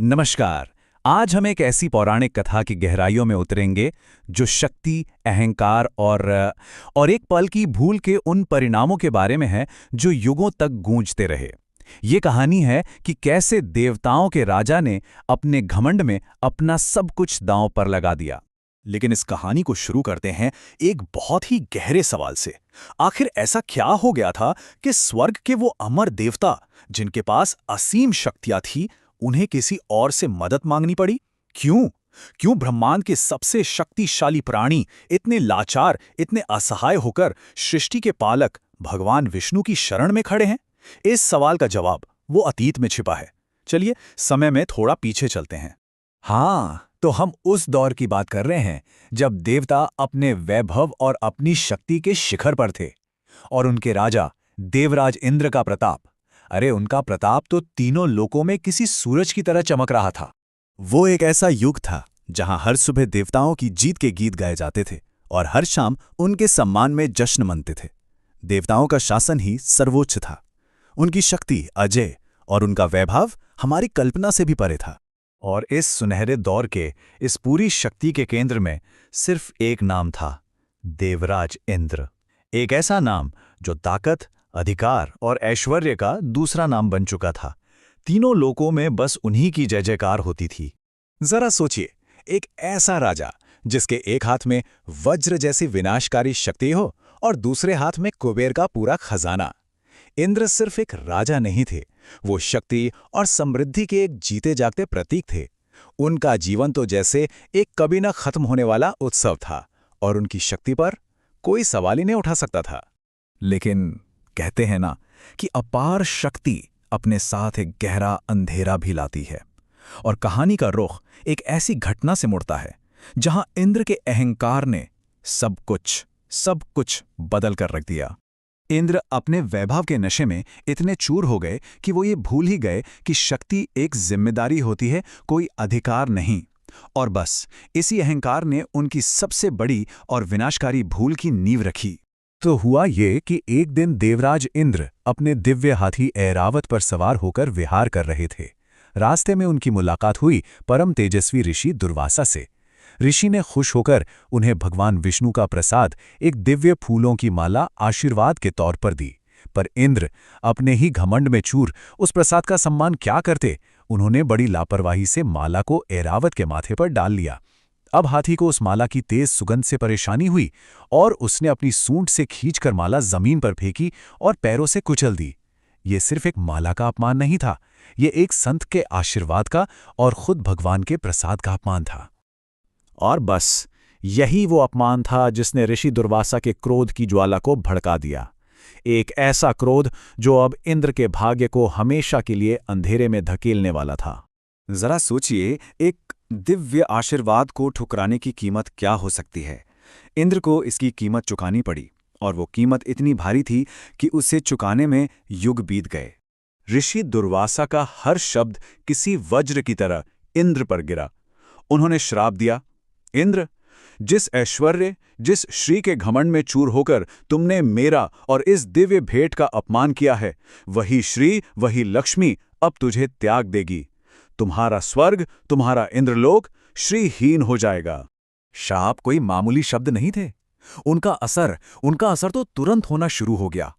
नमस्कार। आज हम एक ऐसी पौराणिक कथा की गहराइयों में उतरेंगे जो शक्ति, अहंकार और एक पल की भूल के उन परिणामों के बारे में है जो युगों तक गूंजते रहे। ये कहानी है कि कैसे देवताओं के राजा ने अपने घमंड में अपना सब कुछ दांव पर लगा दिया। लेकिन इस कहानी को शुरू करते हैं एक बहुत ही गहरे सवाल से। आखिर ऐसा क्या हो गया था कि स्वर्ग के वो अमर देवता जिनके पास असीम शक्तियां थी, उन्हें किसी और से मदद मांगनी पड़ी? क्यों? क्यों ब्रह्मांड के सबसे शक्तिशाली प्राणी इतने लाचार, इतने असहाय होकर सृष्टि के पालक भगवान विष्णु की शरण में खड़े हैं? इस सवाल का जवाब वो अतीत में छिपा है। चलिए समय में थोड़ा पीछे चलते हैं। हाँ, तो हम उस दौर की बात कर रहे हैं जब देवता अपने वैभव और अपनी शक्ति के शिखर पर थे और उनके राजा देवराज इंद्र का प्रताप, अरे उनका प्रताप तो तीनों लोकों में किसी सूरज की तरह चमक रहा था। वो एक ऐसा युग था जहां हर सुबह देवताओं की जीत के गीत गाए जाते थे और हर शाम उनके सम्मान में जश्न मनते थे। देवताओं का शासन ही सर्वोच्च था, उनकी शक्ति अजय और उनका वैभव हमारी कल्पना से भी परे था। और इस सुनहरे दौर के इस पूरी शक्ति के केंद्र में सिर्फ एक नाम था, देवराज इंद्र। एक ऐसा नाम जो ताकत, अधिकार और ऐश्वर्य का दूसरा नाम बन चुका था। तीनों लोकों में बस उन्हीं की जय जयकार होती थी। जरा सोचिए, एक ऐसा राजा जिसके एक हाथ में वज्र जैसी विनाशकारी शक्ति हो और दूसरे हाथ में कुबेर का पूरा खजाना। इंद्र सिर्फ एक राजा नहीं थे, वो शक्ति और समृद्धि के एक जीते जागते प्रतीक थे। उनका जीवन तो जैसे एक कभी न खत्म होने वाला उत्सव था और उनकी शक्ति पर कोई सवाल ही नहीं उठा सकता था। लेकिन कहते हैं ना कि अपार शक्ति अपने साथ एक गहरा अंधेरा भी लाती है। और कहानी का रुख एक ऐसी घटना से मुड़ता है जहां इंद्र के अहंकार ने सब कुछ बदल कर रख दिया। इंद्र अपने वैभव के नशे में इतने चूर हो गए कि वो ये भूल ही गए कि शक्ति एक जिम्मेदारी होती है, कोई अधिकार नहीं। और बस इसी अहंकार ने उनकी सबसे बड़ी और विनाशकारी भूल की नींव रखी। तो हुआ ये कि एक दिन देवराज इंद्र अपने दिव्य हाथी ऐरावत पर सवार होकर विहार कर रहे थे। रास्ते में उनकी मुलाकात हुई परम तेजस्वी ऋषि दुर्वासा से। ऋषि ने खुश होकर उन्हें भगवान विष्णु का प्रसाद, एक दिव्य फूलों की माला, आशीर्वाद के तौर पर दी। पर इंद्र अपने ही घमंड में चूर उस प्रसाद का सम्मान क्या करते, उन्होंने बड़ी लापरवाही से माला को ऐरावत के माथे पर डाल लिया। अब हाथी को उस माला की तेज सुगंध से परेशानी हुई और उसने अपनी सूंड से खींचकर माला जमीन पर फेंकी और पैरों से कुचल दी। ये सिर्फ एक माला का अपमान नहीं था, ये एक संत के आशीर्वाद का और खुद भगवान के प्रसाद का अपमान था। और बस यही वो अपमान था जिसने ऋषि दुर्वासा के क्रोध की ज्वाला को भड़का दिया। एक ऐसा क्रोध जो अब इंद्र के भाग्य को हमेशा के लिए अंधेरे में धकेलने वाला था। जरा सोचिए, एक दिव्य आशीर्वाद को ठुकराने की कीमत क्या हो सकती है। इंद्र को इसकी कीमत चुकानी पड़ी और वो कीमत इतनी भारी थी कि उसे चुकाने में युग बीत गए। ऋषि दुर्वासा का हर शब्द किसी वज्र की तरह इंद्र पर गिरा। उन्होंने श्राप दिया, इंद्र, जिस ऐश्वर्य, जिस श्री के घमंड में चूर होकर तुमने मेरा और इस दिव्य भेंट का अपमान किया है, वही श्री, वही लक्ष्मी अब तुझे त्याग देगी। तुम्हारा स्वर्ग, तुम्हारा इंद्रलोक श्रीहीन हो जाएगा। शाप कोई मामूली शब्द नहीं थे। उनका असर तो तुरंत होना शुरू हो गया।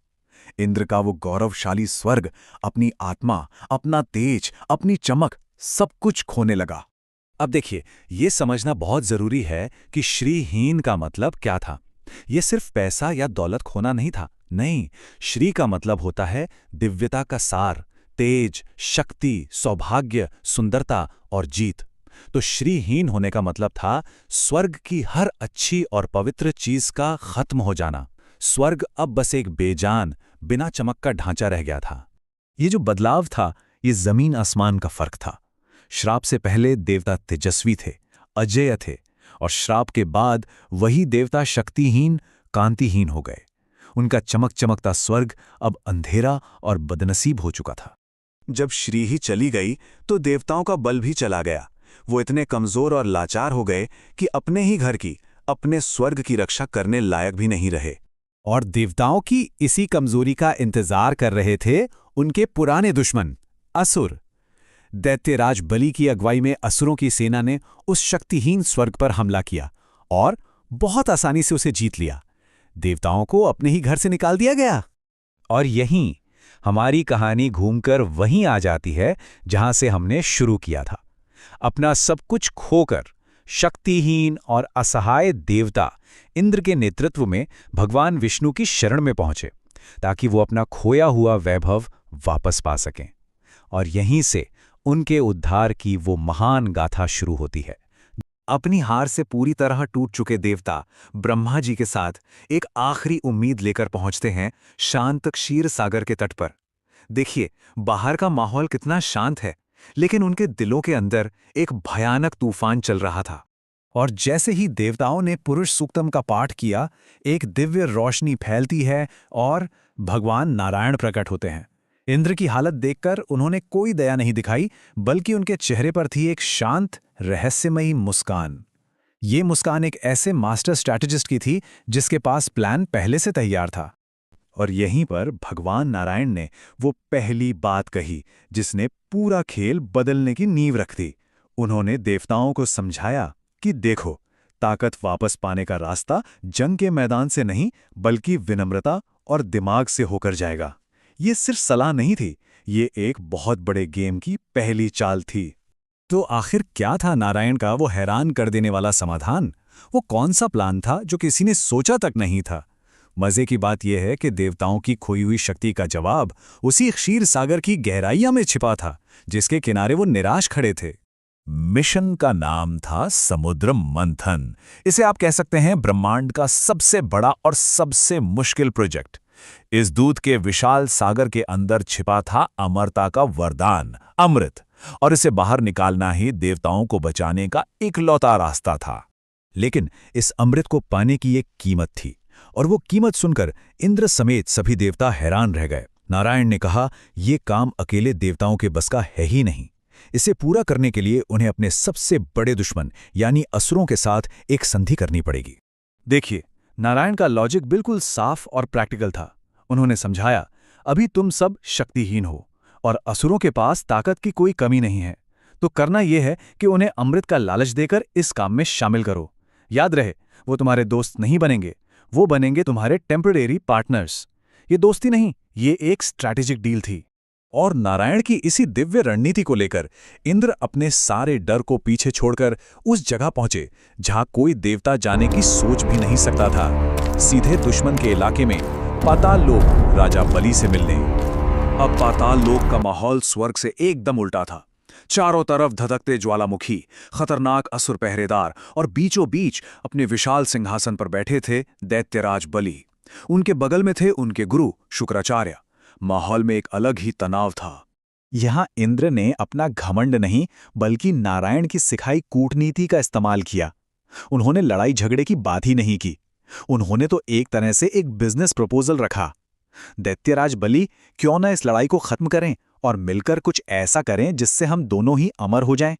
इंद्र का वो गौरवशाली स्वर्ग, अपनी आत्मा, अपना तेज, अपनी चमक, सब कुछ खोने लगा। अब देखिए, ये समझना बहुत जरूरी है कि श्रीहीन का मतलब क्या था। ये सिर्फ पैसा या दौलत खोना नहीं था। नहीं, श्री का मतलब होता है दिव्यता का सार, तेज, शक्ति, सौभाग्य, सुंदरता और जीत। तो श्रीहीन होने का मतलब था स्वर्ग की हर अच्छी और पवित्र चीज का खत्म हो जाना। स्वर्ग अब बस एक बेजान, बिना चमक का ढांचा रह गया था। ये जो बदलाव था, ये जमीन आसमान का फर्क था। श्राप से पहले देवता तेजस्वी थे, अजेय थे, और श्राप के बाद वही देवता शक्तिहीन, कांतिहीन हो गए। उनका चमकता स्वर्ग अब अंधेरा और बदनसीब हो चुका था। जब श्री ही चली गई तो देवताओं का बल भी चला गया। वो इतने कमजोर और लाचार हो गए कि अपने ही घर की, अपने स्वर्ग की रक्षा करने लायक भी नहीं रहे। और देवताओं की इसी कमजोरी का इंतजार कर रहे थे उनके पुराने दुश्मन, असुर। दैत्यराज बलि की अगुवाई में असुरों की सेना ने उस शक्तिहीन स्वर्ग पर हमला किया और बहुत आसानी से उसे जीत लिया। देवताओं को अपने ही घर से निकाल दिया गया। और यहीं हमारी कहानी घूमकर वहीं आ जाती है जहां से हमने शुरू किया था। अपना सब कुछ खोकर शक्तिहीन और असहाय देवता इंद्र के नेतृत्व में भगवान विष्णु की शरण में पहुंचे ताकि वो अपना खोया हुआ वैभव वापस पा सकें। और यहीं से उनके उद्धार की वो महान गाथा शुरू होती है। अपनी हार से पूरी तरह टूट चुके देवता ब्रह्मा जी के साथ एक आखिरी उम्मीद लेकर पहुंचते हैं शांत क्षीर सागर के तट पर। देखिए, बाहर का माहौल कितना शांत है, लेकिन उनके दिलों के अंदर एक भयानक तूफान चल रहा था। और जैसे ही देवताओं ने पुरुष सूक्तम का पाठ किया, एक दिव्य रोशनी फैलती है और भगवान नारायण प्रकट होते हैं। इंद्र की हालत देखकर उन्होंने कोई दया नहीं दिखाई, बल्कि उनके चेहरे पर थी एक शांत, रहस्यमयी मुस्कान। ये मुस्कान एक ऐसे मास्टर स्ट्रैटेजिस्ट की थी जिसके पास प्लान पहले से तैयार था। और यहीं पर भगवान नारायण ने वो पहली बात कही जिसने पूरा खेल बदलने की नींव रख दी। उन्होंने देवताओं को समझाया कि देखो, ताकत वापस पाने का रास्ता जंग के मैदान से नहीं, बल्कि विनम्रता और दिमाग से होकर जाएगा। ये सिर्फ सलाह नहीं थी, ये एक बहुत बड़े गेम की पहली चाल थी। तो आखिर क्या था नारायण का वो हैरान कर देने वाला समाधान? वो कौन सा प्लान था जो किसी ने सोचा तक नहीं था? मजे की बात यह है कि देवताओं की खोई हुई शक्ति का जवाब उसी क्षीर सागर की गहराइयों में छिपा था, जिसके किनारे वो निराश खड़े थे। मिशन का नाम था समुद्र मंथन। इसे आप कह सकते हैं ब्रह्मांड का सबसे बड़ा और सबसे मुश्किल प्रोजेक्ट। इस दूत के विशाल सागर के अंदर छिपा था अमरता का वरदान, अमृत, और इसे बाहर निकालना ही देवताओं को बचाने का इकलौता रास्ता था। लेकिन इस अमृत को पाने की एक कीमत थी, और वो कीमत सुनकर इंद्र समेत सभी देवता हैरान रह गए। नारायण ने कहा, ये काम अकेले देवताओं के बस का है ही नहीं। इसे पूरा करने के लिए उन्हें अपने सबसे बड़े दुश्मन यानी असुरों के साथ एक संधि करनी पड़ेगी। देखिए, नारायण का लॉजिक बिल्कुल साफ और प्रैक्टिकल था। उन्होंने समझाया, अभी तुम सब शक्तिहीन हो और असुरों के पास ताकत की कोई कमी नहीं है, तो करना यह है कि उन्हें अमृत का लालच देकर इस काम में शामिल करो। याद रहे, वो तुम्हारे दोस्त नहीं बनेंगे, वो बनेंगे तुम्हारे टेम्परेरी पार्टनर्स। ये दोस्ती नहीं, ये एक स्ट्रैटेजिक डील थी। और नारायण की इसी दिव्य रणनीति को लेकर इंद्र अपने सारे डर को पीछे छोड़कर उस जगह पहुंचे जहां कोई देवता जाने की सोच भी नहीं सकता था, सीधे दुश्मन के इलाके में, पाताल लोक राजा बलि से मिलने। अब पाताल लोक का माहौल स्वर्ग से एकदम उल्टा था। चारों तरफ धधकते ज्वालामुखी, खतरनाक असुर पहरेदार, और बीचों बीच अपने विशाल सिंहासन पर बैठे थे दैत्यराज बलि। उनके बगल में थे उनके गुरु शुक्राचार्य। माहौल में एक अलग ही तनाव था। यहां इंद्र ने अपना घमंड नहीं, बल्कि नारायण की सिखाई कूटनीति का इस्तेमाल किया। उन्होंने लड़ाई झगड़े की बात ही नहीं की। उन्होंने तो एक तरह से एक बिजनेस प्रपोजल रखा। दैत्यराज बलि, क्यों न इस लड़ाई को खत्म करें और मिलकर कुछ ऐसा करें जिससे हम दोनों ही अमर हो जाएं।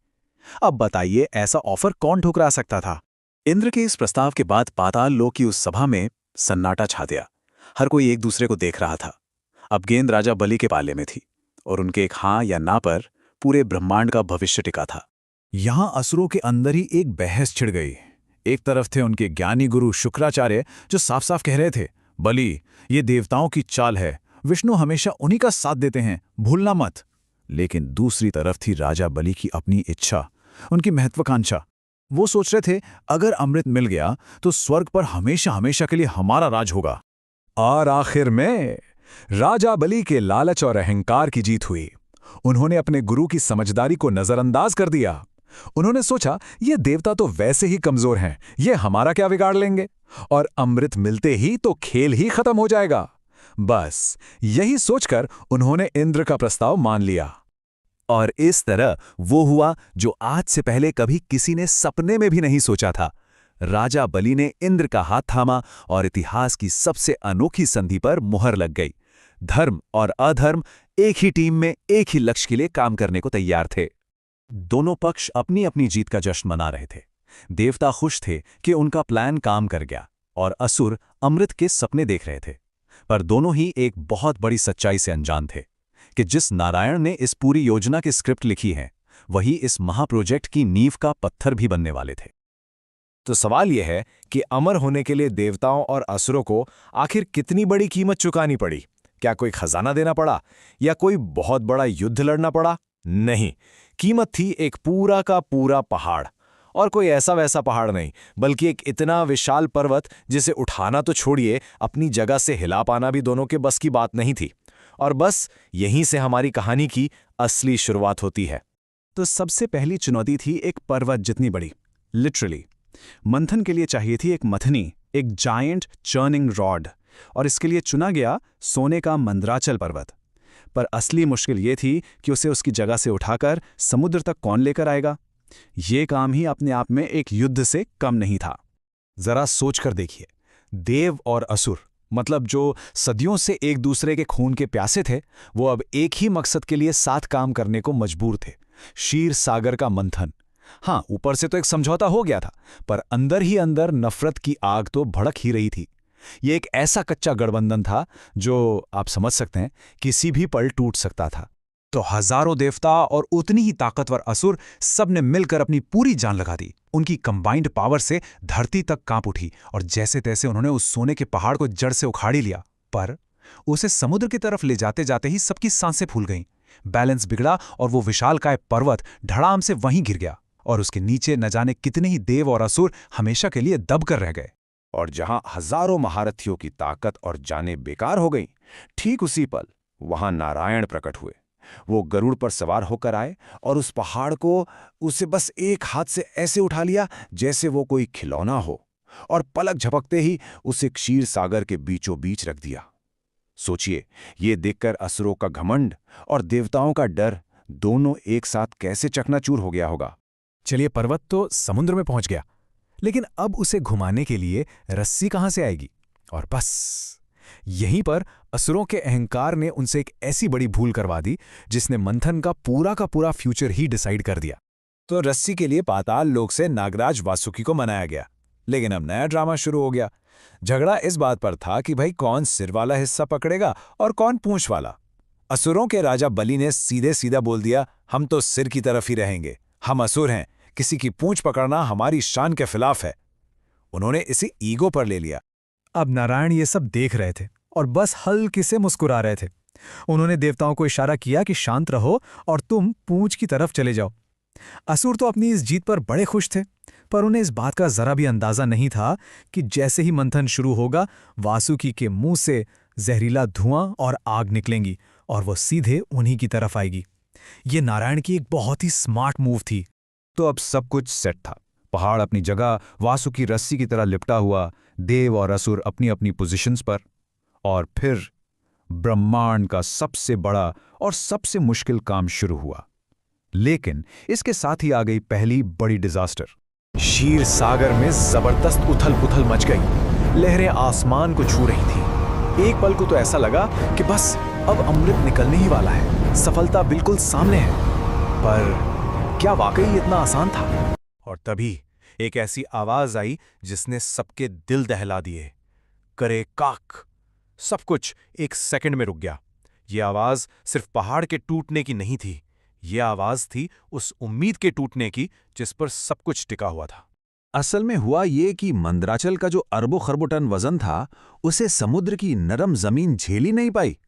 अब बताइए, ऐसा ऑफर कौन ठुकरा सकता था? इंद्र के इस प्रस्ताव के बाद पाताल लोक की उस सभा में सन्नाटा छा गया। हर कोई एक दूसरे को देख रहा था। अब गेंद राजा बलि के पाले में थी, और उनके एक हाँ या ना पर पूरे ब्रह्मांड का भविष्य टिका था। यहां असुरों के अंदर ही एक बहस छिड़ गई। एक तरफ थे उनके ज्ञानी गुरु शुक्राचार्य, जो साफ साफ कह रहे थे, बलि, ये देवताओं की चाल है, विष्णु हमेशा उन्हीं का साथ देते हैं, भूलना मत। लेकिन दूसरी तरफ थी राजा बलि की अपनी इच्छा, उनकी महत्वाकांक्षा। वो सोच रहे थे, अगर अमृत मिल गया तो स्वर्ग पर हमेशा हमेशा के लिए हमारा राज होगा। और आखिर में राजा बलि के लालच और अहंकार की जीत हुई। उन्होंने अपने गुरु की समझदारी को नजरअंदाज कर दिया। उन्होंने सोचा, ये देवता तो वैसे ही कमजोर हैं, ये हमारा क्या बिगाड़ लेंगे, और अमृत मिलते ही तो खेल ही खत्म हो जाएगा। बस यही सोचकर उन्होंने इंद्र का प्रस्ताव मान लिया। और इस तरह वो हुआ जो आज से पहले कभी किसी ने सपने में भी नहीं सोचा था। राजा बलि ने इंद्र का हाथ थामा और इतिहास की सबसे अनोखी संधि पर मुहर लग गई। धर्म और अधर्म एक ही टीम में एक ही लक्ष्य के लिए काम करने को तैयार थे। दोनों पक्ष अपनी अपनी जीत का जश्न मना रहे थे। देवता खुश थे कि उनका प्लान काम कर गया, और असुर अमृत के सपने देख रहे थे। पर दोनों ही एक बहुत बड़ी सच्चाई से अनजान थे कि जिस नारायण ने इस पूरी योजना की स्क्रिप्ट लिखी है वही इस महाप्रोजेक्ट की नींव का पत्थर भी बनने वाले थे। तो सवाल यह है कि अमर होने के लिए देवताओं और असुरों को आखिर कितनी बड़ी कीमत चुकानी पड़ी? क्या कोई खजाना देना पड़ा या कोई बहुत बड़ा युद्ध लड़ना पड़ा? नहीं, कीमत थी एक पूरा का पूरा पहाड़। और कोई ऐसा वैसा पहाड़ नहीं, बल्कि एक इतना विशाल पर्वत जिसे उठाना तो छोड़िए, अपनी जगह से हिला पाना भी दोनों के बस की बात नहीं थी। और बस यहीं से हमारी कहानी की असली शुरुआत होती है। तो सबसे पहली चुनौती थी एक पर्वत जितनी बड़ी, लिटरली। मंथन के लिए चाहिए थी एक मथनी, एक जायंट चर्निंग रॉड, और इसके लिए चुना गया सोने का मंदराचल पर्वत। पर असली मुश्किल ये थी कि उसे उसकी जगह से उठाकर समुद्र तक कौन लेकर आएगा। ये काम ही अपने आप में एक युद्ध से कम नहीं था। जरा सोचकर देखिए, देव और असुर, मतलब जो सदियों से एक दूसरे के खून के प्यासे थे, वो अब एक ही मकसद के लिए साथ काम करने को मजबूर थे, क्षीर सागर का मंथन। हाँ, ऊपर से तो एक समझौता हो गया था, पर अंदर ही अंदर नफरत की आग तो भड़क ही रही थी। ये एक ऐसा कच्चा गठबंधन था जो आप समझ सकते हैं किसी भी पल टूट सकता था। तो हजारों देवता और उतनी ही ताकतवर असुर सब ने मिलकर अपनी पूरी जान लगा दी। उनकी कंबाइंड पावर से धरती तक कांप उठी और जैसे तैसे उन्होंने उस सोने के पहाड़ को जड़ से उखाड़ ही लिया। पर उसे समुद्र की तरफ ले जाते जाते ही सबकी सांसें फूल गईं। बैलेंस बिगड़ा और वो विशालकाय पर्वत धड़ाम से वहीं गिर गया और उसके नीचे न जाने कितने ही देव और असुर हमेशा के लिए दब कर रह गए। और जहां हजारों महारथियों की ताकत और जानें बेकार हो गईं, ठीक उसी पल वहां नारायण प्रकट हुए। वो गरुड़ पर सवार होकर आए और उस पहाड़ को उसे बस एक हाथ से ऐसे उठा लिया जैसे वो कोई खिलौना हो, और पलक झपकते ही उसे क्षीर सागर के बीचों बीच रख दिया। सोचिए, ये देखकर असुरों का घमंड और देवताओं का डर दोनों एक साथ कैसे चकनाचूर हो गया होगा। चलिए, पर्वत तो समुद्र में पहुंच गया, लेकिन अब उसे घुमाने के लिए रस्सी कहां से आएगी? और बस यहीं पर असुरों के अहंकार ने उनसे एक ऐसी बड़ी भूल करवा दी जिसने मंथन का पूरा फ्यूचर ही डिसाइड कर दिया। तो रस्सी के लिए पाताल लोक से नागराज वासुकी को मनाया गया। लेकिन अब नया ड्रामा शुरू हो गया। झगड़ा इस बात पर था कि भाई कौन सिर वाला हिस्सा पकड़ेगा और कौन पूंछ वाला। असुरों के राजा बलि ने सीधे सीधा बोल दिया, हम तो सिर की तरफ ही रहेंगे, हम असुर हैं, किसी की पूंछ पकड़ना हमारी शान के खिलाफ है। उन्होंने इसे ईगो पर ले लिया। अब नारायण ये सब देख रहे थे और बस हल्के से मुस्कुरा रहे थे। उन्होंने देवताओं को इशारा किया कि शांत रहो और तुम पूंछ की तरफ चले जाओ। असुर तो अपनी इस जीत पर बड़े खुश थे, पर उन्हें इस बात का जरा भी अंदाजा नहीं था कि जैसे ही मंथन शुरू होगा, वासुकी के मुंह से जहरीला धुआं और आग निकलेंगी और वो सीधे उन्हीं की तरफ आएगी। ये नारायण की एक बहुत ही स्मार्ट मूव थी। तो अब सब कुछ सेट था। पहाड़ अपनी जगह, वासुकी रस्सी की तरह लिपटा हुआ, देव और असुर अपनी अपनी पोजीशंस पर। और फिर ब्रह्मांड का सबसे बड़ा और सबसे मुश्किल काम शुरू हुआ। लेकिन इसके साथ ही आ गई पहली बड़ी डिजास्टर। क्षीर सागर में जबरदस्त उथल पुथल मच गई। लहरें आसमान को छू रही थीं। एक पल को तो ऐसा लगा कि बस अब अमृत निकलने ही वाला है, सफलता बिल्कुल सामने है। पर क्या वाकई इतना आसान था? और तभी एक ऐसी आवाज आई जिसने सबके दिल दहला दिए। करे काक! सब कुछ एक सेकंड में रुक गया। ये आवाज सिर्फ पहाड़ के टूटने की नहीं थी, ये आवाज थी उस उम्मीद के टूटने की जिस पर सब कुछ टिका हुआ था। असल में हुआ ये कि मंदराचल का जो अरबों खरबों टन वजन था, उसे समुद्र की नरम जमीन झेल ही नहीं पाई।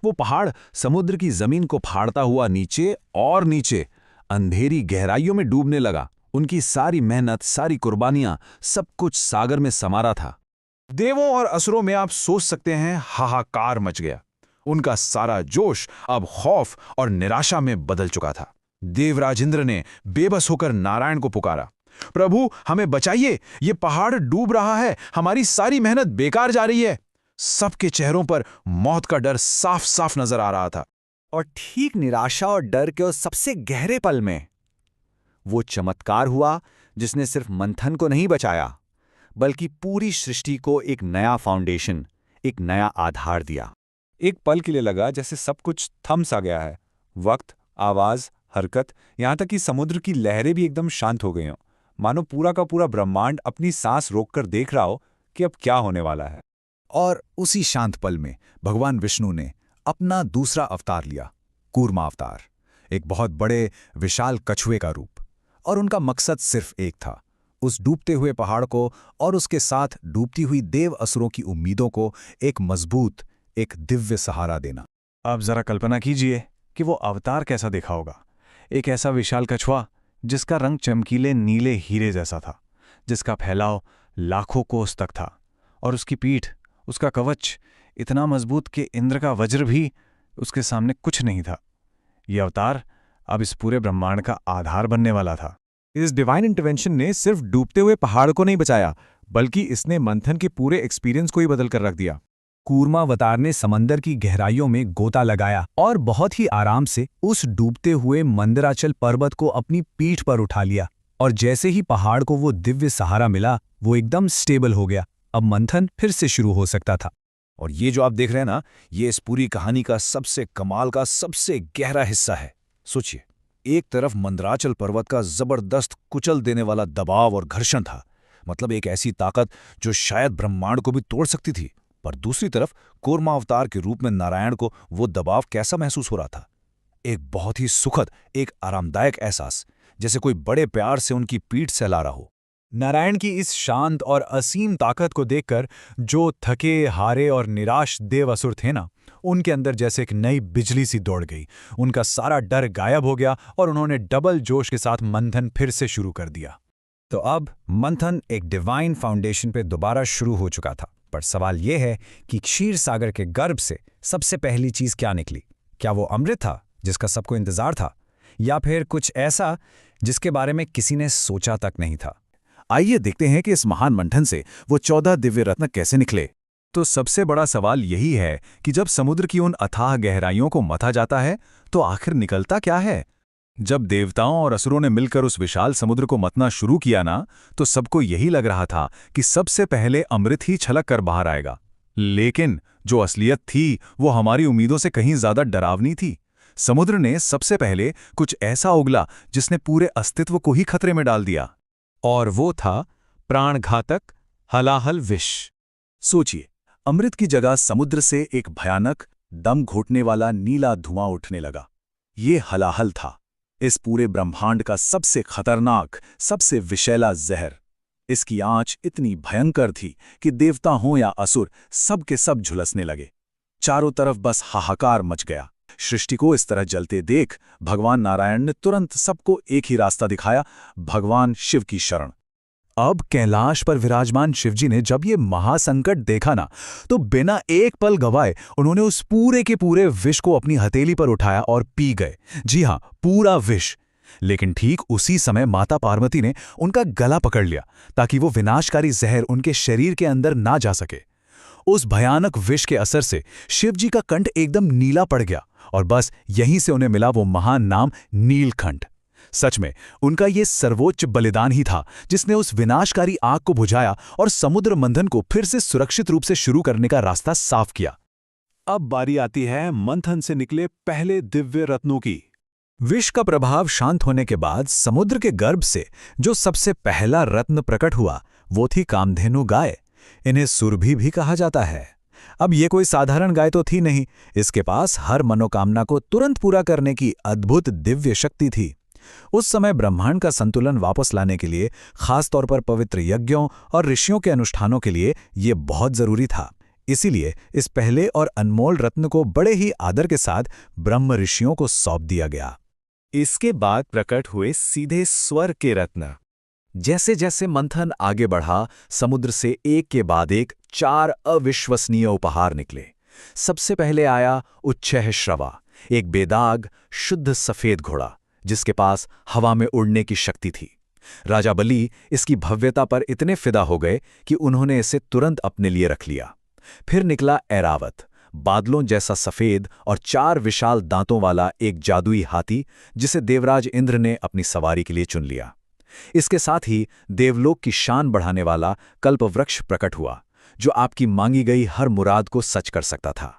वो पहाड़ समुद्र की जमीन को फाड़ता हुआ नीचे और नीचे अंधेरी गहराइयों में डूबने लगा। उनकी सारी मेहनत, सारी कुर्बानियां, सब कुछ सागर में समारा था। देवों और असुरों में आप सोच सकते हैं हाहाकार मच गया। उनका सारा जोश अब खौफ और निराशा में बदल चुका था। देवराज इंद्र ने बेबस होकर नारायण को पुकारा, प्रभु हमें बचाइए, ये पहाड़ डूब रहा है, हमारी सारी मेहनत बेकार जा रही है। सबके चेहरों पर मौत का डर साफ साफ नजर आ रहा था। और ठीक निराशा और डर के उस सबसे गहरे पल में वो चमत्कार हुआ जिसने सिर्फ मंथन को नहीं बचाया, बल्कि पूरी सृष्टि को एक नया फाउंडेशन, एक नया आधार दिया। एक पल के लिए लगा जैसे सब कुछ थम सा गया है। वक्त, आवाज, हरकत, यहां तक कि समुद्र की लहरें भी एकदम शांत हो गई हों। मानो पूरा का पूरा ब्रह्मांड अपनी सांस रोककर देख रहा हो कि अब क्या होने वाला है। और उसी शांत पल में भगवान विष्णु ने अपना दूसरा अवतार लिया, कूर्मा अवतार, एक बहुत बड़े विशाल कछुए का रूप। और उनका मकसद सिर्फ एक था, उस डूबते हुए पहाड़ को और उसके साथ डूबती हुई देव असुरों की उम्मीदों को एक मजबूत, एक दिव्य सहारा देना। अब जरा कल्पना कीजिए कि वो अवतार कैसा दिखा होगा। एक ऐसा विशाल कछुआ जिसका रंग चमकीले नीले हीरे जैसा था, जिसका फैलाव लाखों कोस तक था, और उसकी पीठ, उसका कवच इतना मजबूत कि इंद्र का वज्र भी उसके सामने कुछ नहीं था। यह अवतार अब इस पूरे ब्रह्मांड का आधार बनने वाला था। इस डिवाइन इंटरवेंशन ने सिर्फ डूबते हुए पहाड़ को नहीं बचाया, बल्कि इसने मंथन के पूरे एक्सपीरियंस को ही बदल कर रख दिया। कूर्मा अवतार ने समंदर की गहराइयों में गोता लगाया और बहुत ही आराम से उस डूबते हुए मंदराचल पर्वत को अपनी पीठ पर उठा लिया। और जैसे ही पहाड़ को वो दिव्य सहारा मिला, वो एकदम स्टेबल हो गया। अब मंथन फिर से शुरू हो सकता था। और ये जो आप देख रहे हैं ना, ये इस पूरी कहानी का सबसे कमाल का, सबसे गहरा हिस्सा है। सोचिए, एक तरफ मंदराचल पर्वत का जबरदस्त कुचल देने वाला दबाव और घर्षण था, मतलब एक ऐसी ताकत जो शायद ब्रह्मांड को भी तोड़ सकती थी। पर दूसरी तरफ कूर्मा अवतार के रूप में नारायण को वो दबाव कैसा महसूस हो रहा था? एक बहुत ही सुखद, एक आरामदायक एहसास, जैसे कोई बड़े प्यार से उनकी पीठ सहला रहा हो। नारायण की इस शांत और असीम ताकत को देखकर जो थके, हारे और निराश देव असुर थे ना, उनके अंदर जैसे एक नई बिजली सी दौड़ गई। उनका सारा डर गायब हो गया और उन्होंने डबल जोश के साथ मंथन फिर से शुरू कर दिया। तो अब मंथन एक डिवाइन फाउंडेशन पे दोबारा शुरू हो चुका था। पर सवाल यह है कि क्षीर सागर के गर्भ से सबसे पहली चीज क्या निकली? क्या वो अमृत था जिसका सबको इंतजार था, या फिर कुछ ऐसा जिसके बारे में किसी ने सोचा तक नहीं था? आइए देखते हैं कि इस महान मंथन से वो 14 दिव्य रत्न कैसे निकले। तो सबसे बड़ा सवाल यही है कि जब समुद्र की उन अथाह गहराइयों को मथा जाता है तो आखिर निकलता क्या है? जब देवताओं और असुरों ने मिलकर उस विशाल समुद्र को मतना शुरू किया ना, तो सबको यही लग रहा था कि सबसे पहले अमृत ही छलक कर बाहर आएगा। लेकिन जो असलियत थी वो हमारी उम्मीदों से कहीं ज्यादा डरावनी थी। समुद्र ने सबसे पहले कुछ ऐसा उगला जिसने पूरे अस्तित्व को ही खतरे में डाल दिया, और वो था प्राणघातक हलाहल विष। सोचिए, अमृत की जगह समुद्र से एक भयानक, दम घोटने वाला नीला धुआं उठने लगा। ये हलाहल था, इस पूरे ब्रह्मांड का सबसे खतरनाक, सबसे विषैला जहर। इसकी आंच इतनी भयंकर थी कि देवता हों या असुर, सब के सब झुलसने लगे। चारों तरफ बस हाहाकार मच गया। सृष्टि को इस तरह जलते देख भगवान नारायण ने तुरंत सबको एक ही रास्ता दिखाया, भगवान शिव की शरण। अब कैलाश पर विराजमान शिवजी ने जब ये महासंकट देखा ना, तो बिना एक पल गवाए उन्होंने उस पूरे के पूरे विष को अपनी हथेली पर उठाया और पी गए। जी हां, पूरा विष। लेकिन ठीक उसी समय माता पार्वती ने उनका गला पकड़ लिया ताकि वो विनाशकारी जहर उनके शरीर के अंदर ना जा सके। उस भयानक विष के असर से शिवजी का कंठ एकदम नीला पड़ गया और बस यहीं से उन्हें मिला वो महान नाम नीलकंठ। सच में उनका ये सर्वोच्च बलिदान ही था जिसने उस विनाशकारी आग को बुझाया और समुद्र मंथन को फिर से सुरक्षित रूप से शुरू करने का रास्ता साफ किया। अब बारी आती है मंथन से निकले पहले दिव्य रत्नों की। विष का प्रभाव शांत होने के बाद समुद्र के गर्भ से जो सबसे पहला रत्न प्रकट हुआ वो थी कामधेनु गाय। इन्हें सुरभि भी कहा जाता है। अब ये कोई साधारण गाय तो थी नहीं, इसके पास हर मनोकामना को तुरंत पूरा करने की अद्भुत दिव्य शक्ति थी। उस समय ब्रह्मांड का संतुलन वापस लाने के लिए, खासतौर पर पवित्र यज्ञों और ऋषियों के अनुष्ठानों के लिए ये बहुत जरूरी था। इसीलिए इस पहले और अनमोल रत्न को बड़े ही आदर के साथ ब्रह्म ऋषियों को सौंप दिया गया। इसके बाद प्रकट हुए सीधे स्वर्ग के रत्न। जैसे जैसे मंथन आगे बढ़ा, समुद्र से एक के बाद एक 4 अविश्वसनीय उपहार निकले। सबसे पहले आया उच्छह श्रवा, एक बेदाग शुद्ध सफेद घोड़ा जिसके पास हवा में उड़ने की शक्ति थी। राजा बलि इसकी भव्यता पर इतने फिदा हो गए कि उन्होंने इसे तुरंत अपने लिए रख लिया। फिर निकला ऐरावत, बादलों जैसा सफेद और 4 विशाल दांतों वाला एक जादुई हाथी जिसे देवराज इंद्र ने अपनी सवारी के लिए चुन लिया। इसके साथ ही देवलोक की शान बढ़ाने वाला कल्पवृक्ष प्रकट हुआ जो आपकी मांगी गई हर मुराद को सच कर सकता था।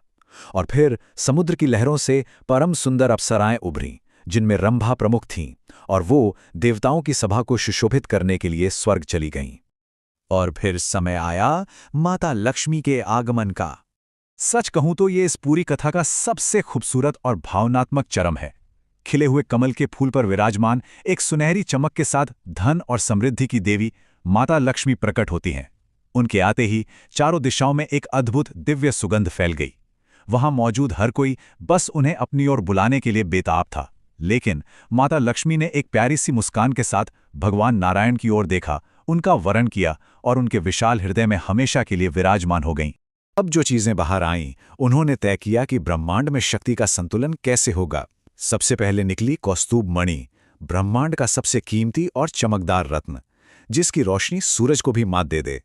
और फिर समुद्र की लहरों से परम सुंदर अप्सराएं उभरीं जिनमें रंभा प्रमुख थीं, और वो देवताओं की सभा को सुशोभित करने के लिए स्वर्ग चली गईं। और फिर समय आया माता लक्ष्मी के आगमन का। सच कहूं तो ये इस पूरी कथा का सबसे खूबसूरत और भावनात्मक चरम है। खिले हुए कमल के फूल पर विराजमान एक सुनहरी चमक के साथ धन और समृद्धि की देवी माता लक्ष्मी प्रकट होती हैं। उनके आते ही चारों दिशाओं में एक अद्भुत दिव्य सुगंध फैल गई। वहां मौजूद हर कोई बस उन्हें अपनी ओर बुलाने के लिए बेताब था। लेकिन माता लक्ष्मी ने एक प्यारी सी मुस्कान के साथ भगवान नारायण की ओर देखा, उनका वरण किया और उनके विशाल हृदय में हमेशा के लिए विराजमान हो गईं। अब जो चीजें बाहर आईं, उन्होंने तय किया कि ब्रह्मांड में शक्ति का संतुलन कैसे होगा। सबसे पहले निकली कौस्तुभ मणि, ब्रह्मांड का सबसे कीमती और चमकदार रत्न, जिसकी रोशनी सूरज को भी मात दे दे।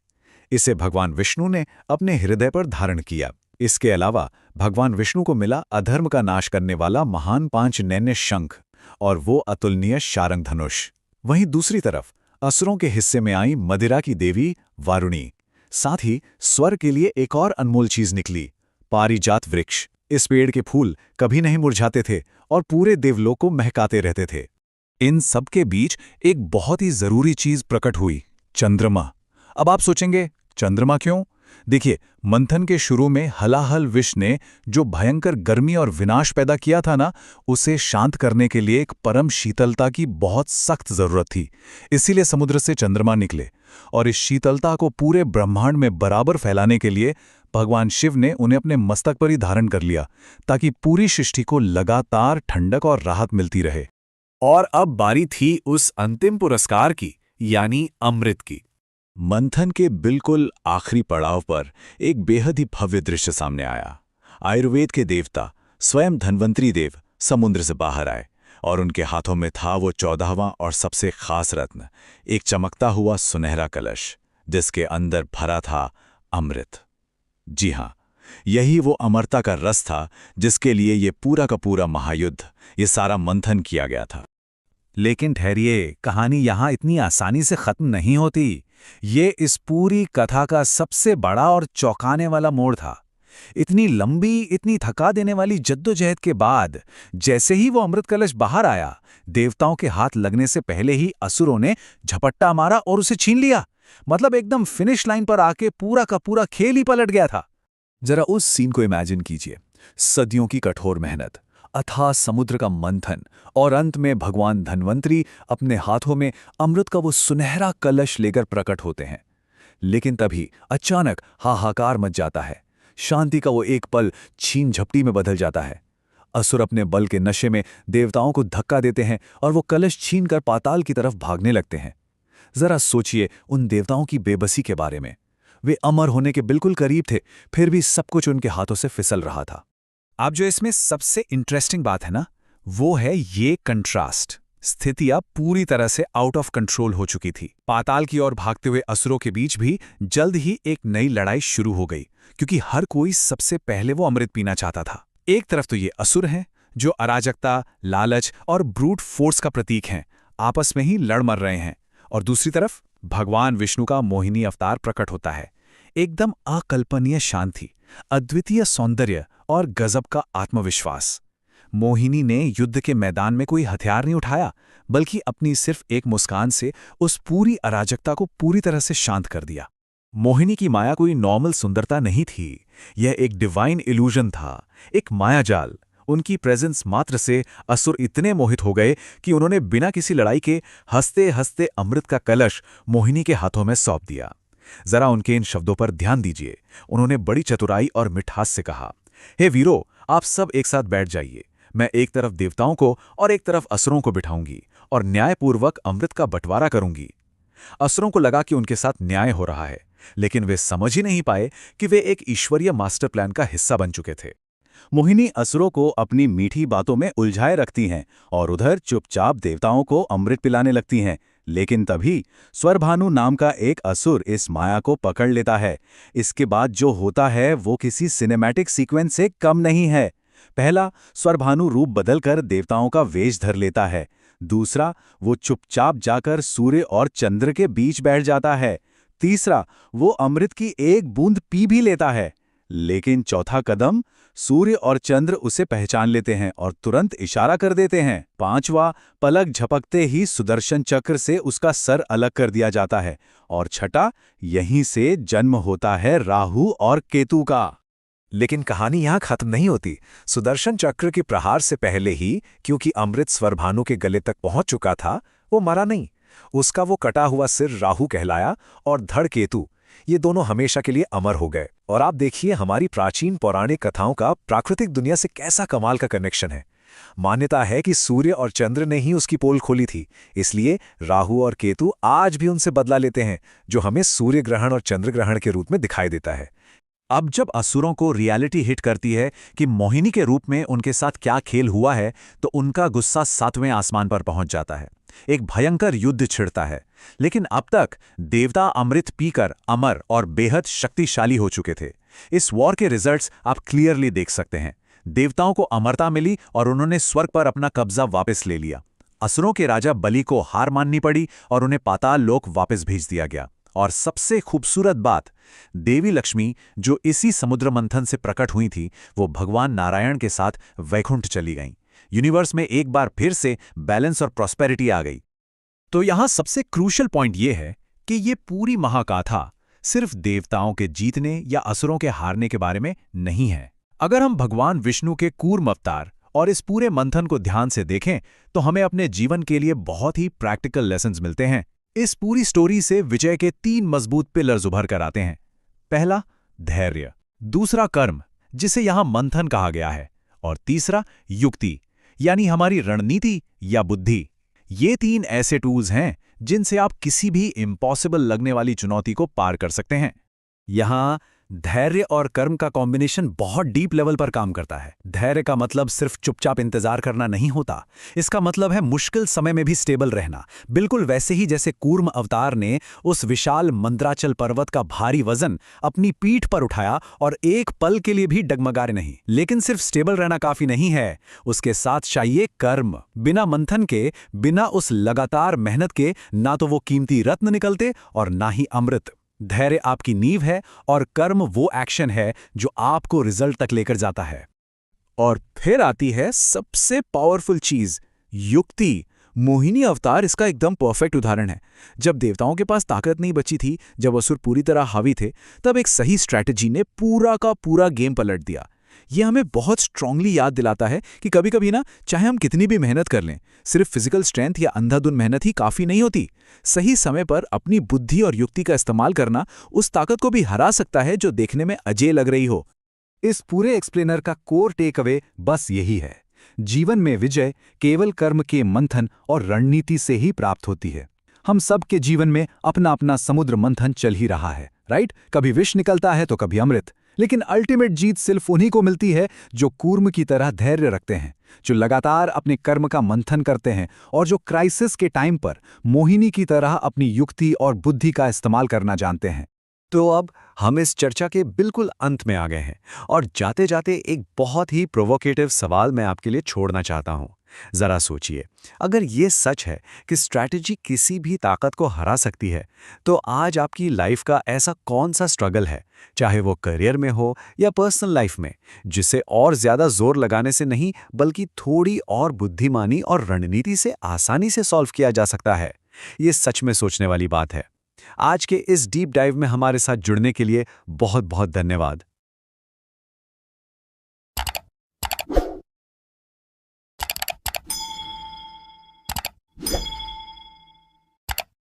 इसे भगवान विष्णु ने अपने हृदय पर धारण किया। इसके अलावा भगवान विष्णु को मिला अधर्म का नाश करने वाला महान 5 नैन्य शंख और वो अतुलनीय शारंग धनुष। वहीं दूसरी तरफ असुरों के हिस्से में आई मदिरा की देवी वारुणी। साथ ही स्वर के लिए एक और अनमोल चीज निकली, पारिजात वृक्ष। इस पेड़ के फूल कभी नहीं मुरझाते थे और पूरे देवलोक को महकाते रहते थे। इन सब के बीच एक बहुत ही जरूरी चीज प्रकट हुई, चंद्रमा। अब आप सोचेंगे चंद्रमा क्यों? देखिए, मंथन के शुरू में हलाहल विष ने जो भयंकर गर्मी और विनाश पैदा किया था ना, उसे शांत करने के लिए एक परम शीतलता की बहुत सख्त जरूरत थी। इसीलिए समुद्र से चंद्रमा निकले और इस शीतलता को पूरे ब्रह्मांड में बराबर फैलाने के लिए भगवान शिव ने उन्हें अपने मस्तक पर ही धारण कर लिया, ताकि पूरी सृष्टि को लगातार ठंडक और राहत मिलती रहे। और अब बारी थी उस अंतिम पुरस्कार की, यानी अमृत की। मंथन के बिल्कुल आखिरी पड़ाव पर एक बेहद ही भव्य दृश्य सामने आया। आयुर्वेद के देवता स्वयं धन्वंतरी देव समुद्र से बाहर आए और उनके हाथों में था वो 14वां और सबसे खास रत्न, एक चमकता हुआ सुनहरा कलश, जिसके अंदर भरा था अमृत। जी हां, यही वो अमरता का रस था जिसके लिए ये पूरा का पूरा महायुद्ध, ये सारा मंथन किया गया था। लेकिन ठहरिए, कहानी यहां इतनी आसानी से खत्म नहीं होती। ये इस पूरी कथा का सबसे बड़ा और चौंकाने वाला मोड़ था। इतनी लंबी, इतनी थका देने वाली जद्दोजहद के बाद जैसे ही वो अमृत कलश बाहर आया, देवताओं के हाथ लगने से पहले ही असुरों ने झपट्टा मारा और उसे छीन लिया। मतलब एकदम फिनिश लाइन पर आके पूरा का पूरा खेल ही पलट गया था। जरा उस सीन को इमेजिन कीजिए, सदियों की कठोर मेहनत, अथाह समुद्र का मंथन और अंत में भगवान धन्वंतरी अपने हाथों में अमृत का वो सुनहरा कलश लेकर प्रकट होते हैं। लेकिन तभी अचानक हाहाकार मच जाता है। शांति का वो एक पल छीन झपटी में बदल जाता है। असुर अपने बल के नशे में देवताओं को धक्का देते हैं और वो कलश छीनकर पाताल की तरफ भागने लगते हैं। जरा सोचिए उन देवताओं की बेबसी के बारे में। वे अमर होने के बिल्कुल करीब थे, फिर भी सब कुछ उनके हाथों से फिसल रहा था। अब जो इसमें सबसे इंटरेस्टिंग बात है ना, वो है ये कंट्रास्ट। स्थितियां पूरी तरह से आउट ऑफ कंट्रोल हो चुकी थी। पाताल की ओर भागते हुए असुरों के बीच भी जल्द ही एक नई लड़ाई शुरू हो गई, क्योंकि हर कोई सबसे पहले वो अमृत पीना चाहता था। एक तरफ तो ये असुर हैं जो अराजकता, लालच और ब्रूट फोर्स का प्रतीक हैं, आपस में ही लड़ मर रहे हैं, और दूसरी तरफ भगवान विष्णु का मोहिनी अवतार प्रकट होता है। एकदम अकल्पनीय शांति, अद्वितीय सौंदर्य और गजब का आत्मविश्वास। मोहिनी ने युद्ध के मैदान में कोई हथियार नहीं उठाया, बल्कि अपनी सिर्फ एक मुस्कान से उस पूरी अराजकता को पूरी तरह से शांत कर दिया। मोहिनी की माया कोई नॉर्मल सुंदरता नहीं थी, यह एक डिवाइन इल्यूजन था, एक मायाजाल। उनकी प्रेजेंस मात्र से असुर इतने मोहित हो गए कि उन्होंने बिना किसी लड़ाई के हंसते हंसते अमृत का कलश मोहिनी के हाथों में सौंप दिया। जरा उनके इन शब्दों पर ध्यान दीजिए। उन्होंने बड़ी चतुराई और मिठास से कहा, हे वीरो, आप सब एक साथ बैठ जाइए। मैं एक तरफ देवताओं को और एक तरफ असुरों को बिठाऊंगी और न्यायपूर्वक अमृत का बंटवारा करूंगी। असुरों को लगा कि उनके साथ न्याय हो रहा है, लेकिन वे समझ ही नहीं पाए कि वे एक ईश्वरीय मास्टर प्लान का हिस्सा बन चुके थे। मोहिनी असुरों को अपनी मीठी बातों में उलझाए रखती हैं और उधर चुपचाप देवताओं को अमृत पिलाने लगती हैं। लेकिन तभी स्वरभानु नाम का एक असुर इस माया को पकड़ लेता है। इसके बाद जो होता है वो किसी सिनेमैटिक सीक्वेंस से कम नहीं है। पहला, स्वरभानु रूप बदलकर देवताओं का वेश धर लेता है। दूसरा, वो चुपचाप जाकर सूर्य और चंद्र के बीच बैठ जाता है। तीसरा, वो अमृत की एक बूंद पी भी लेता है। लेकिन चौथा कदम, सूर्य और चंद्र उसे पहचान लेते हैं और तुरंत इशारा कर देते हैं। पांचवा, पलक झपकते ही सुदर्शन चक्र से उसका सर अलग कर दिया जाता है। और छठा, यहीं से जन्म होता है राहु और केतु का। लेकिन कहानी यहाँ खत्म नहीं होती। सुदर्शन चक्र के प्रहार से पहले ही, क्योंकि अमृत स्वरभानु के गले तक पहुंच चुका था, वो मरा नहीं। उसका वो कटा हुआ सिर राहु कहलाया और धड़ केतु, ये दोनों हमेशा के लिए अमर हो गए। और आप देखिए हमारी प्राचीन पौराणिक कथाओं का प्राकृतिक दुनिया से कैसा कमाल का कनेक्शन है। मान्यता है कि सूर्य और चंद्र ने ही उसकी पोल खोली थी, इसलिए राहु और केतु आज भी उनसे बदला लेते हैं, जो हमें सूर्य ग्रहण और चंद्र ग्रहण के रूप में दिखाई देता है। अब जब असुरों को रियलिटी हिट करती है कि मोहिनी के रूप में उनके साथ क्या खेल हुआ है, तो उनका गुस्सा 7वें आसमान पर पहुंच जाता है। एक भयंकर युद्ध छिड़ता है। लेकिन अब तक देवता अमृत पीकर अमर और बेहद शक्तिशाली हो चुके थे। इस वॉर के रिजल्ट्स आप क्लियरली देख सकते हैं। देवताओं को अमरता मिली और उन्होंने स्वर्ग पर अपना कब्जा वापस ले लिया। असुरों के राजा बलि को हार माननी पड़ी और उन्हें पाताल लोक वापस भेज दिया गया। और सबसे खूबसूरत बात, देवी लक्ष्मी जो इसी समुद्र मंथन से प्रकट हुई थी, वो भगवान नारायण के साथ वैकुंठ चली गईं। यूनिवर्स में एक बार फिर से बैलेंस और प्रॉस्पेरिटी आ गई। तो यहां सबसे क्रूशियल पॉइंट ये है कि ये पूरी महागाथा सिर्फ देवताओं के जीतने या असुरों के हारने के बारे में नहीं है। अगर हम भगवान विष्णु के कूर्म अवतार और इस पूरे मंथन को ध्यान से देखें, तो हमें अपने जीवन के लिए बहुत ही प्रैक्टिकल लेसन्स मिलते हैं। इस पूरी स्टोरी से विजय के 3 मजबूत पिलर्स उभर कर आते हैं। पहला, धैर्य। दूसरा, कर्म, जिसे यहां मंथन कहा गया है। और तीसरा, युक्ति, यानी हमारी रणनीति या बुद्धि। ये 3 ऐसे टूल्स हैं जिनसे आप किसी भी इम्पॉसिबल लगने वाली चुनौती को पार कर सकते हैं। यहां धैर्य और कर्म का कॉम्बिनेशन बहुत डीप लेवल पर काम करता है। धैर्य का मतलब सिर्फ चुपचाप इंतजार करना नहीं होता। इसका मतलब है मुश्किल समय में भी स्टेबल रहना, बिल्कुल वैसे ही जैसे कूर्म अवतार ने उस विशाल मंद्राचल पर्वत का भारी वजन अपनी पीठ पर उठाया और एक पल के लिए भी डगमगाए नहीं। लेकिन सिर्फ स्टेबल रहना काफी नहीं है, उसके साथ चाहिए कर्म। बिना मंथन के, बिना उस लगातार मेहनत के, ना तो वो कीमती रत्न निकलते और ना ही अमृत। धैर्य आपकी नींव है और कर्म वो एक्शन है जो आपको रिजल्ट तक लेकर जाता है। और फिर आती है सबसे पावरफुल चीज, युक्ति। मोहिनी अवतार इसका एकदम परफेक्ट उदाहरण है। जब देवताओं के पास ताकत नहीं बची थी, जब असुर पूरी तरह हावी थे, तब एक सही स्ट्रैटेजी ने पूरा का पूरा गेम पलट दिया। ये हमें बहुत स्ट्रांगली याद दिलाता है कि कभी-कभी ना, चाहे हम कितनी भी मेहनत कर लें, सिर्फ फिजिकल स्ट्रेंथ या अंधाधुन मेहनत ही काफी नहीं होती। सही समय पर अपनी बुद्धि और युक्ति का इस्तेमाल करना उस ताकत को भी हरा सकता है जो देखने में अजेय लग रही हो। इस पूरे एक्सप्लेनर का कोर टेक अवे बस यही है, जीवन में विजय केवल कर्म के मंथन और रणनीति से ही प्राप्त होती है। हम सब के जीवन में अपना अपना समुद्र मंथन चल ही रहा है, राइट? कभी विष निकलता है तो कभी अमृत। लेकिन अल्टीमेट जीत सिर्फ उन्हीं को मिलती है जो कूर्म की तरह धैर्य रखते हैं, जो लगातार अपने कर्म का मंथन करते हैं और जो क्राइसिस के टाइम पर मोहिनी की तरह अपनी युक्ति और बुद्धि का इस्तेमाल करना जानते हैं। तो अब हम इस चर्चा के बिल्कुल अंत में आ गए हैं और जाते जाते एक बहुत ही प्रोवोकेटिव सवाल मैं आपके लिए छोड़ना चाहता हूं। जरा सोचिए, अगर ये सच है कि स्ट्रैटेजी किसी भी ताकत को हरा सकती है, तो आज आपकी लाइफ का ऐसा कौन सा स्ट्रगल है, चाहे वो करियर में हो या पर्सनल लाइफ में, जिसे और ज्यादा जोर लगाने से नहीं बल्कि थोड़ी और बुद्धिमानी और रणनीति से आसानी से सॉल्व किया जा सकता है? ये सच में सोचने वाली बात है। आज के इस डीप डाइव में हमारे साथ जुड़ने के लिए बहुत बहुत धन्यवाद।